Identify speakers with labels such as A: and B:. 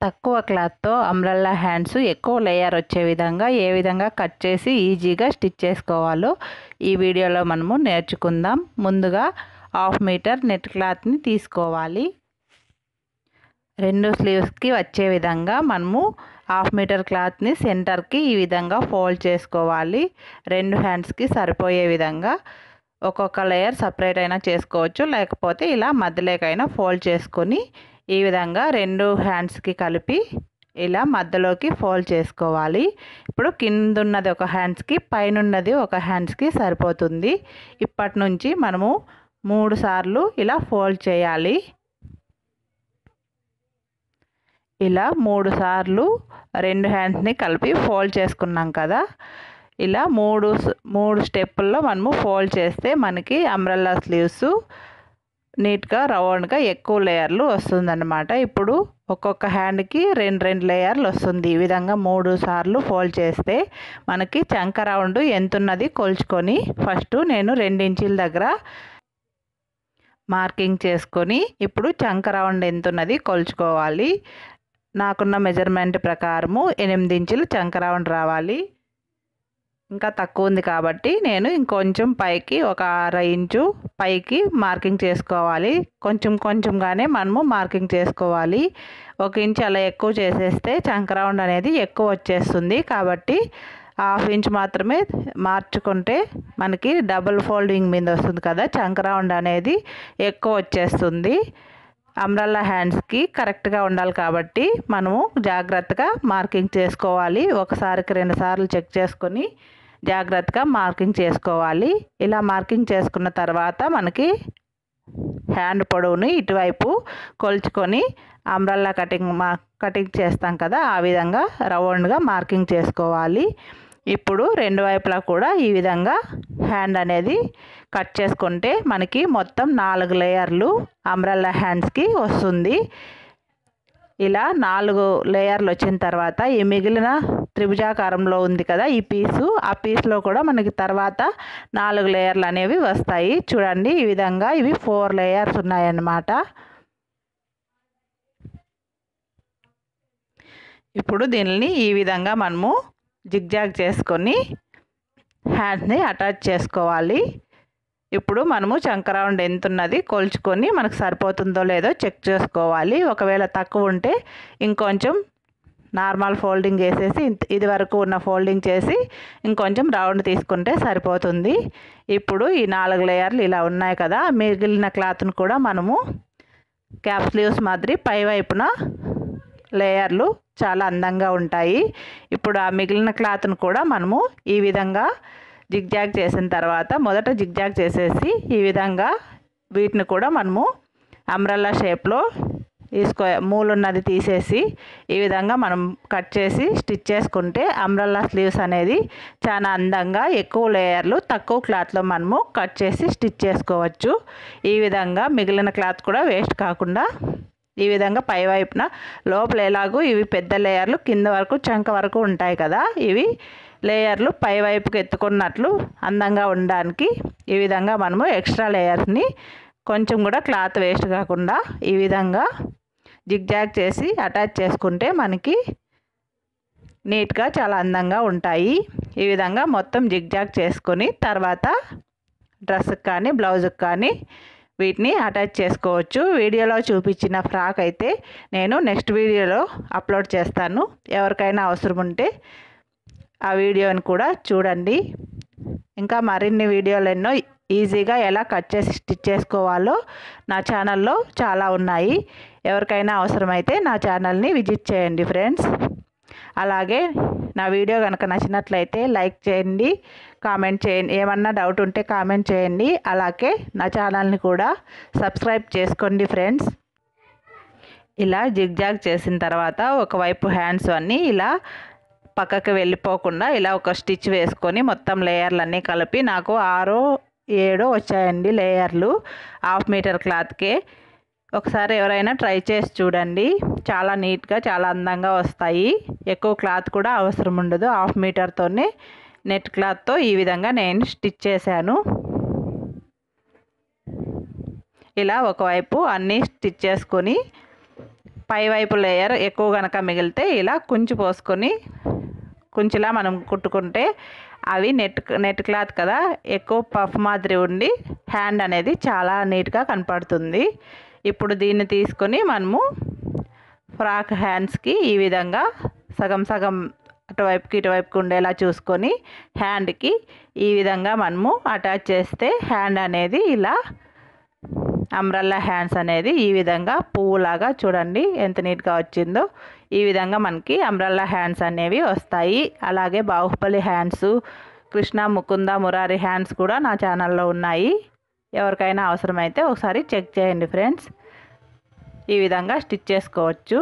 A: తక్కువ క్లాత్తో umbrella hands ఎక్కువ లేయర్ వచ్చే విధంగా ఏ విధంగా కట్ చేసి ఈజీగా స్టిచ్ చేసుకోవాలో ఈ వీడియోలో మనము నేర్చుకుందాం. ముందుగా 1/2 మీటర్ నెట్ క్లాత్ని తీసుకోవాలి. 2 స్లీవ్స్కి వచ్చే విధంగా మనము 1/2 మీటర్ క్లాత్ని సెంటర్కి ఈ విధంగా ఫోల్డ్ చేసుకోవాలి. 2 హ్యాండ్స్కి సరిపోయే విధంగా ఒక్కొక్క లేయర్ సపరేట్ అయినా చేసుకోవచ్చు, లేకపోతే ఇలా మధ్యలోకైనా ఫోల్డ్ చేసుకొని ఈ విధంగా 2 హ్యాండ్స్కి కలిపి ఇలా మధ్యలోకి ఫోల్డ్ చేసుకోవాలి. ఇప్పుడు కింద ఉన్నది ఒక హ్యాండ్స్కి, పైన ఉన్నది ఒక హ్యాండ్స్కి సరిపోతుంది. ఇప్పటి నుంచి మనము 3 సార్లు ఇలా ఫోల్డ్ చేయాలి. ఇలా 3 సార్లు 2 హ్యాండ్స్ని కలిపి ఫోల్డ్ చేసుకున్నాం కదా. ఇలా మూడు స్టెప్పుల్లో మనము ఫోల్డ్ చేస్తే మనకి అంబ్రెల్లా స్లీవ్స్ నీట్గా రౌండ్గా ఎక్కువ లేయర్లు వస్తుందన్నమాట. ఇప్పుడు ఒక్కొక్క హ్యాండ్కి 2 లేయర్లు వస్తుంది. ఈ విధంగా 3 సార్లు ఫోల్డ్ చేస్తే మనకి చంక రౌండ్ ఎంత ఉన్నది కొలుచుకొని ఫస్ట్ నేను 2 ఇంచుల దగ్గర మార్కింగ్ చేసుకొని ఇప్పుడు చంక రౌండ్ ఎంత ఉన్నది కొలుచుకోవాలి. నాకున్న మెజర్మెంట్ ప్రకారము 8 ఇంచులు చంక రౌండ్ రావాలి. ఇంకా తక్కువ ఉంది కాబట్టి నేను ఇంకొంచెం పైకి ఒక 1/2 ఇంచు పైకి మార్కింగ్ చేసుకోవాలి. కొంచెంగానే మనము మార్కింగ్ చేసుకోవాలి. 1 ఇంచు అలా ఎక్కువ చేసేస్తే చంక రౌండ్ అనేది ఎక్కువ వచ్చేస్తుంది. కాబట్టి 1/2 ఇంచు మాత్రమే మార్చుకుంటే మనకి డబుల్ ఫోల్డింగ్ మీద వస్తుంది కదా, చంక రౌండ్ అనేది ఎక్కువ వచ్చేస్తుంది. అంబ్రెల్లా హ్యాండ్స్కి కరెక్ట్గా ఉండాలి కాబట్టి మనము జాగ్రత్తగా మార్కింగ్ చేసుకోవాలి. ఒకసారికి 2 సార్లు చెక్ చేసుకొని జాగ్రత్తగా మార్కింగ్ చేసుకోవాలి. ఇలా మార్కింగ్ చేసుకున్న తర్వాత మనకి హ్యాండ్ పొడవుని ఇటువైపు కొలుచుకొని అంబ్రెల్లా కటింగ్ చేస్తాం కదా, ఆ విధంగా రౌండ్గా మార్కింగ్ చేసుకోవాలి. ఇప్పుడు 2 వైపులా కూడా ఈ విధంగా హ్యాండ్ అనేది కట్ చేసుకుంటే మనకి మొత్తం 4 లేయర్లు అంబ్రెల్లా హ్యాండ్స్కి వస్తుంది. ఇలా 4 లేయర్లు వచ్చిన తర్వాత ఈ మిగిలిన త్రిభుజాకారంలో ఉంది కదా ఈ పీసు, ఆ పీస్లో కూడా మనకి తర్వాత 4 లేయర్లు అనేవి వస్తాయి. చూడండి ఈ విధంగా ఇవి 4 లేయర్స్ ఉన్నాయన్నమాట. ఇప్పుడు దీనిని ఈ విధంగా మనము జిగ్జాగ్ చేసుకొని హ్యాండ్ని అటాచ్ చేసుకోవాలి. ఇప్పుడు మనము చంక రౌండ్ ఎంత ఉన్నది కొలుచుకొని మనకు సరిపోతుందో లేదో చెక్ చేసుకోవాలి. ఒకవేళ తక్కువ ఉంటే ఇంకొంచెం నార్మల్ ఫోల్డింగ్ వేసేసి ఇది వరకు ఉన్న ఫోల్డింగ్ చేసి ఇంకొంచెం రౌండ్ తీసుకుంటే సరిపోతుంది. ఇప్పుడు ఈ 4 లేయర్లు ఇలా ఉన్నాయి కదా, మిగిలిన క్లాత్ను కూడా మనము క్యాప్ స్లీవ్స్ మాదిరి పై వైపున లేయర్లు చాలా అందంగా ఉంటాయి. ఇప్పుడు ఆ మిగిలిన క్లాత్ను కూడా మనము ఈ విధంగా జిగ్జాగ్ చేసిన తర్వాత మొదట జిగ్జాగ్ చేసేసి ఈ విధంగా వీటిని కూడా మనము అంబ్రెల్లా షేప్లో మూలున్నది తీసేసి ఈ విధంగా మనం కట్ చేసి స్టిచ్ చేసుకుంటే అంబ్రెల్లా స్లీవ్స్ అనేది చాలా అందంగా ఎక్కువ లేయర్లు తక్కువ క్లాత్లో మనము కట్ చేసి స్టిచ్ చేసుకోవచ్చు. ఈ విధంగా మిగిలిన క్లాత్ కూడా వేస్ట్ కాకుండా ఈ విధంగా పై వైపున లోపల ఎలాగూ ఇవి పెద్ద లేయర్లు కింద వరకు చంక వరకు ఉంటాయి కదా, ఇవి లేయర్లు పై వైపుకి ఎత్తుకున్నట్లు అందంగా ఉండడానికి ఈ విధంగా మనము ఎక్స్ట్రా లేయర్స్ని కొంచెం కూడా క్లాత్ వేస్ట్ కాకుండా ఈ విధంగా జిగ్జాగ్ చేసి అటాచ్ చేసుకుంటే మనకి నీట్గా చాలా అందంగా ఉంటాయి. ఈ విధంగా మొత్తం జిగ్జాగ్ చేసుకొని తర్వాత డ్రెస్కి కానీ బ్లౌజ్కి కానీ వీటిని అటాచ్ చేసుకోవచ్చు. వీడియోలో చూపించిన ఫ్రాక్ అయితే నేను నెక్స్ట్ వీడియోలో అప్లోడ్ చేస్తాను. ఎవరికైనా అవసరం ఉంటే ఆ వీడియోని కూడా చూడండి. ఇంకా మరిన్ని వీడియోలు ఎన్నో ఈజీగా ఎలా కట్ చేసి స్టిచ్ చేసుకోవాలో నా ఛానల్లో చాలా ఉన్నాయి. ఎవరికైనా అవసరమైతే నా ఛానల్ని విజిట్ చేయండి ఫ్రెండ్స్. అలాగే నా వీడియో కనుక నచ్చినట్లయితే లైక్ చేయండి, కామెంట్ చేయండి, ఏమన్నా డౌట్ ఉంటే కామెంట్ చేయండి. అలాగే నా ఛానల్ని కూడా సబ్స్క్రైబ్ చేసుకోండి ఫ్రెండ్స్. ఇలా జిగ్జాగ్ చేసిన తర్వాత ఒకవైపు హ్యాండ్స్ అన్నీ ఇలా పక్కకి వెళ్ళిపోకుండా ఇలా ఒక స్టిచ్ వేసుకొని మొత్తం లేయర్లు అన్నీ కలిపి నాకు 6, 7 వచ్చాయండి లేయర్లు 1/2 మీటర్ క్లాత్కే. ఒకసారి ఎవరైనా ట్రై చేసి చూడండి, చాలా నీట్గా చాలా అందంగా వస్తాయి. ఎక్కువ క్లాత్ కూడా అవసరం ఉండదు. 1/2 మీటర్తోనే నెట్ క్లాత్తో ఈ విధంగా నేను స్టిచ్ చేశాను. ఇలా ఒకవైపు అన్నీ స్టిచ్ చేసుకొని పైవైపు లేయర్ ఎక్కువ కనుక మిగిలితే ఇలా కుంచి పోసుకొని కుంచిలా మనం కుట్టుకుంటే అవి నెట్ క్లాత్ కదా, ఎక్కువ పఫ్ మాదిరి ఉండి హ్యాండ్ అనేది చాలా నీట్గా కనపడుతుంది. ఇప్పుడు దీన్ని తీసుకొని మనము ఫ్రాక్ హ్యాండ్స్కి ఈ విధంగా సగం సగం అటువైపుకి ఇటువైపుకి ఉండేలా చూసుకొని హ్యాండ్కి ఈ విధంగా మనము అటాచ్ చేస్తే హ్యాండ్ అనేది ఇలా అంబ్రెల్లా హ్యాండ్స్ అనేది ఈ విధంగా పువ్వులాగా చూడండి ఎంత నీట్గా వచ్చిందో. ఈ విధంగా మనకి అంబ్రెల్లా హ్యాండ్స్ అనేవి వస్తాయి. అలాగే బాహుబలి హ్యాండ్స్, కృష్ణ ముకుంద మురారి హ్యాండ్స్ కూడా నా ఛానల్లో ఉన్నాయి. ఎవరికైనా అవసరమైతే ఒకసారి చెక్ చేయండి ఫ్రెండ్స్. ఈ విధంగా స్టిచ్ చేసుకోవచ్చు.